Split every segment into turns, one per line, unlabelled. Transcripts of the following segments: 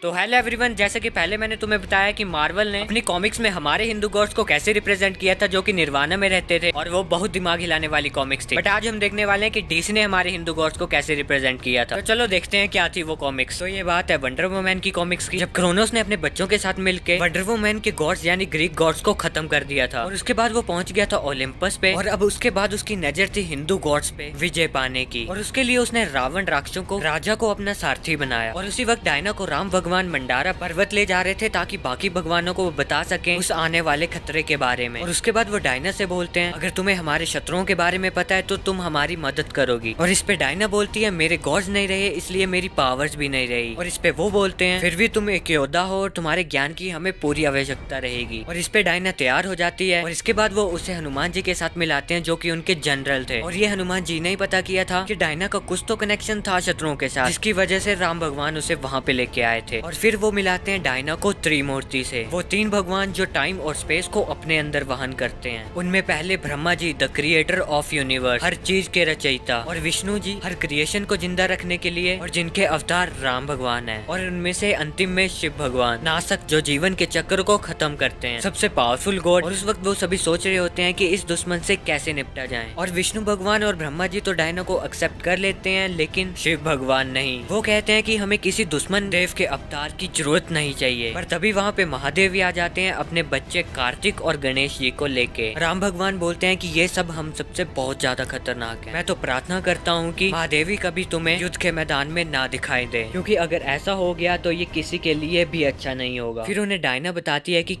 तो hello everyone, जैसे कि पहले मैंने तुम्हें बताया कि मार्वल ने अपनी कॉमिक्स में हमारे हिंदू गॉड्स को कैसे रिप्रेजेंट किया था, जो कि निर्वाणा में रहते थे और वो बहुत दिमाग हिलाने वाली कॉमिक्स थी। बट आज हम देखने वाले हैं कि डीसी ने हमारे हिंदू गॉड्स को कैसे रिप्रेजेंट किया था। तो चलो देखते हैं क्या थी वो कॉमिक्स। तो ये बात है वंडर वुमन की कॉमिक्स की, जब क्रोनोस ने अपने बच्चों के साथ मिलकर वंडर वुमन के गॉड्स यानी ग्रीक गॉड्स को खत्म कर दिया था और उसके बाद वो पहुंच गया था ओलंपस पे। और अब उसके बाद उसकी नजर थी हिंदू गॉड्स पे विजय पाने की, और उसके लिए उसने रावण राक्षसों को राजा को अपना सारथी बनाया। और उसी वक्त डायना को राम भगवान मंडारा पर्वत ले जा रहे थे ताकि बाकी भगवानों को वो बता सकें उस आने वाले खतरे के बारे में। और उसके बाद वो डायना से बोलते हैं, अगर तुम्हें हमारे शत्रुओं के बारे में पता है तो तुम हमारी मदद करोगी। और इस पे डायना बोलती है, मेरे गॉड्स नहीं रहे इसलिए मेरी पावर्स भी नहीं रही। और इस पे वो बोलते हैं, फिर भी तुम एक योद्धा हो और तुम्हारे ज्ञान की हमें पूरी आवश्यकता रहेगी। और इस पे डायना तैयार हो जाती है और इसके बाद वो उसे हनुमान जी के साथ मिलाते हैं, जो कि उनके जनरल थे। और ये हनुमान जी ने ही पता किया था कि डायना का कुछ तो कनेक्शन था शत्रुओं के साथ, जिसकी वजह से राम भगवान उसे वहाँ पे लेके आए थे। और फिर वो मिलाते हैं डायना को त्रिमूर्ति से, वो तीन भगवान जो टाइम और स्पेस को अपने अंदर वहन करते हैं। उनमें पहले Brahma ji the creator of universe, हर चीज के रचयिता, और विष्णु जी हर क्रिएशन को जिंदा रखने के लिए और जिनके अवतार राम भगवान है। और उनमें से अंतिम में शिव भगवान, नासक, जो जीवन के चक्र को खत्म करते हैं, सबसे पावरफुल गॉड। और उस वक्त वो सभी सोच रहे होते हैं कि इस दुश्मन से कैसे निपटा जाए। और विष्णु भगवान और ब्रह्मा जी तो डायना को एक्सेप्ट कर लेते हैं, लेकिन शिव भगवान नहीं। वो कहते हैं कि हमें किसी दुश्मन देव के अवतार की जरूरत नहीं चाहिए। पर तभी वहाँ पे महादेव भी आ जाते हैं अपने बच्चे कार्तिक और गणेश जी को लेके। राम भगवान बोलते हैं कि ये सब हम सबसे बहुत ज्यादा खतरनाक है। मैं तो प्रार्थना करता हूँ कि महादेवी कभी तुम्हें युद्ध के मैदान में ना दिखाई दे, क्योंकि अगर ऐसा हो गया तो ये किसी के लिए भी अच्छा नहीं होगा। फिर उन्हें डायना बताती है कि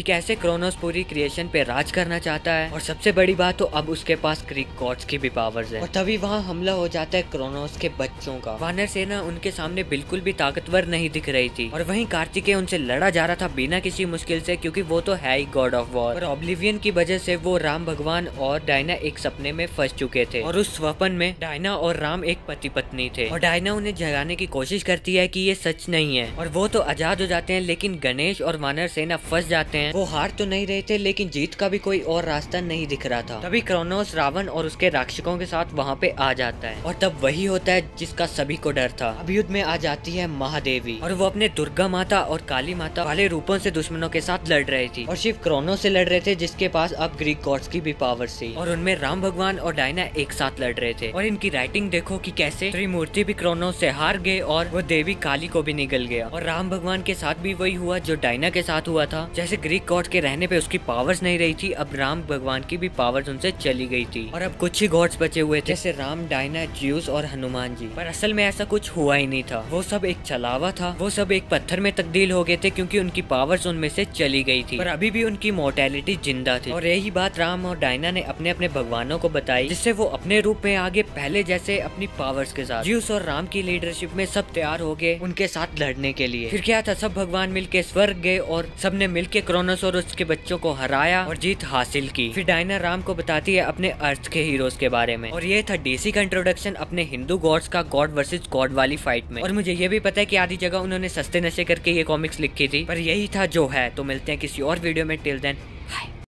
कैसे क्रोनोस पूरी क्रिएशन पे राज करना चाहता है, और सबसे बड़ी बात तो अब उसके पास ग्रीक गॉड्स की भी पावर्स है। और तभी वहाँ हमला हो जाता है क्रोनोस के बच्चों का। वानर सेना उनके सामने बिल्कुल भी ताकतवर नहीं दिख रही थी, और वहीं कार्तिकेय उनसे लड़ा जा रहा था बिना किसी मुश्किल से, क्योंकि वो तो है ही गॉड ऑफ वॉर। और ऑब्लिवियन की वजह से वो राम भगवान और डायना एक सपने में फंस चुके थे, और उस स्वप्न में डायना और राम एक पति पत्नी थे। और डायना उन्हें जगाने की कोशिश करती है कि ये सच नहीं है, और वो तो आजाद हो जाते हैं। लेकिन गणेश और वानर सेना फंस जाते हैं। वो हार तो नहीं रहे थे, लेकिन जीत का भी कोई और रास्ता नहीं दिख रहा था। तभी क्रोनोस रावण और उसके राक्षसों के साथ वहाँ पे आ जाता है, और तब वही होता है जिसका सभी को डर था। अब युद्ध में आ जाती है महादेवी, और वो अपने दुर्गा माता और काली माता वाले रूपों से दुश्मनों के साथ लड़ रही थी, और शिव क्रोनोस से लड़ रहे थे, जिसके पास अब ग्रीक गॉड्स की भी पावर थी। और उनमें राम भगवान और डायना एक साथ लड़ रहे थे। और इनकी राइटिंग देखो कि कैसे त्रिमूर्ति भी क्रोनोस से हार गए और वो देवी काली को भी निगल गया। और राम भगवान के साथ भी वही हुआ जो डायना के साथ हुआ था। जैसे ग्रीक गॉड्स के रहने पे उसकी पावर्स नहीं रही थी, अब राम भगवान की भी पावर्स उनसे चली गई थी। और अब कुछ ही गॉड्स बचे हुए थे, जैसे राम, डायना, ज्यूस और हनुमान जी। पर असल में ऐसा कुछ हुआ ही नहीं था। वो सब एक छलावा था। वो सब एक पत्थर में तब्दील हो गए थे, क्योंकि उनकी पावर्स उनमें से चली गई थी। पर अभी भी उनकी मोर्टेलिटी जिंदा थी। और यही बात राम और डायना ने अपने अपने भगवानों को बताई, जिससे वो अपने रूप में आगे पहले जैसे अपनी पावर्स के साथ। ज्यूस और राम की लीडरशिप में सब तैयार हो गए उनके साथ लड़ने के लिए। फिर क्या था, सब भगवान मिलके स्वर्ग गए और सबने मिलके क्रोनोस और उसके बच्चों को हराया और जीत हासिल की। फिर डायना राम को बताती है अपने अर्थ के हीरोज के बारे में। और ये था डीसी का इंट्रोडक्शन अपने हिंदू गॉड्स का गॉड वर्सेस गॉड वाली फाइट में। और मुझे ये भी पता है कि आधी जगह उन्होंने सस्ते नशे करके ये कॉमिक्स लिखी थी, पर यही था जो है। तो मिलते हैं किसी और वीडियो में। Till then.